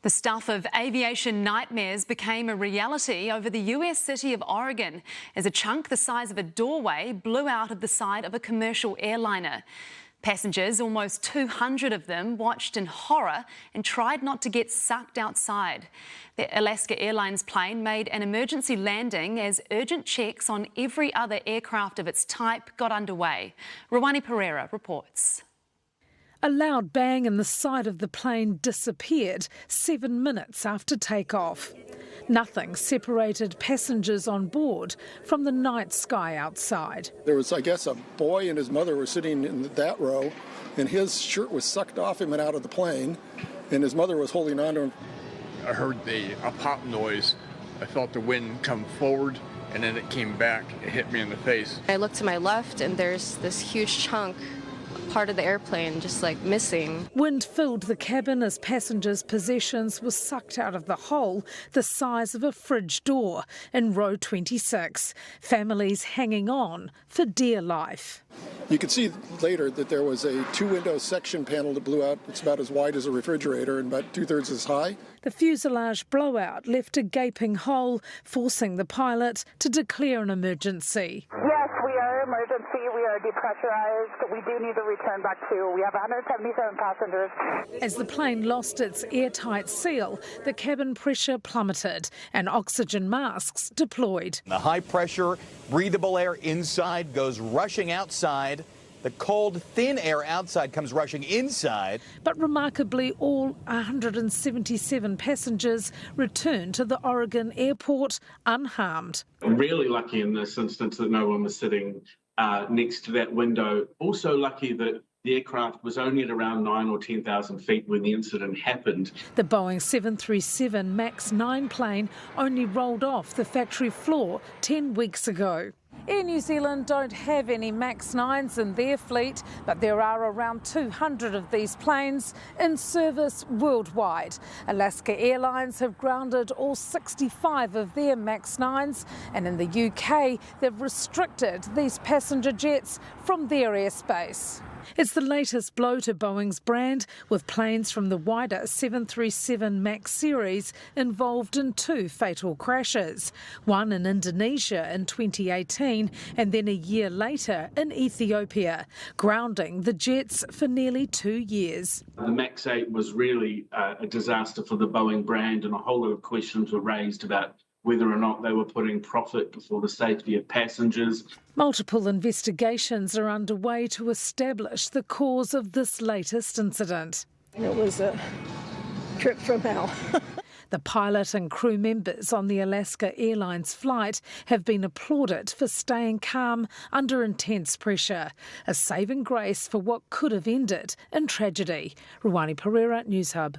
The stuff of aviation nightmares became a reality over the US city of Oregon as a chunk the size of a doorway blew out of the side of a commercial airliner. Passengers, almost 200 of them, watched in horror and tried not to get sucked outside. The Alaska Airlines plane made an emergency landing as urgent checks on every other aircraft of its type got underway. Rwani Pereira reports. A loud bang and the side of the plane disappeared 7 minutes after takeoff. Nothing separated passengers on board from the night sky outside. There was, I guess, a boy and his mother were sitting in that row, and his shirt was sucked off him and out of the plane, and his mother was holding on to him. I heard a pop noise. I felt the wind come forward, and then it came back. It hit me in the face. I looked to my left, and there's this huge chunk, part of the airplane, just like missing. Wind filled the cabin as passengers' possessions were sucked out of the hole the size of a fridge door in row 26. Families hanging on for dear life. You could see later that there was a two-window section panel that blew out. It's about as wide as a refrigerator and about 2/3 as high. The fuselage blowout left a gaping hole, forcing the pilot to declare an emergency. Yes, we are emergency. We are depressurized. We do need to return back to. We have 177 passengers. As the plane lost its airtight seal, the cabin pressure plummeted and oxygen masks deployed. The high pressure, breathable air inside goes rushing outside. The cold, thin air outside comes rushing inside. But remarkably, all 177 passengers returned to the Oregon airport unharmed. I'm really lucky in this instance that no one was sitting next to that window. Also lucky that the aircraft was only at around 9,000 or 10,000 feet when the incident happened. The Boeing 737 MAX 9 plane only rolled off the factory floor 10 weeks ago. Air New Zealand don't have any MAX 9s in their fleet, but there are around 200 of these planes in service worldwide. Alaska Airlines have grounded all 65 of their MAX 9s, and in the UK, they've restricted these passenger jets from their airspace. It's the latest blow to Boeing's brand, with planes from the wider 737 MAX series involved in 2 fatal crashes, one in Indonesia in 2018 and then a year later in Ethiopia, grounding the jets for nearly 2 years. The MAX 8 was really a disaster for the Boeing brand, and a whole lot of questions were raised about whether or not they were putting profit before the safety of passengers. Multiple investigations are underway to establish the cause of this latest incident. It was a trip from hell. The pilot and crew members on the Alaska Airlines flight have been applauded for staying calm under intense pressure, a saving grace for what could have ended in tragedy. Rwani Pereira, Newshub.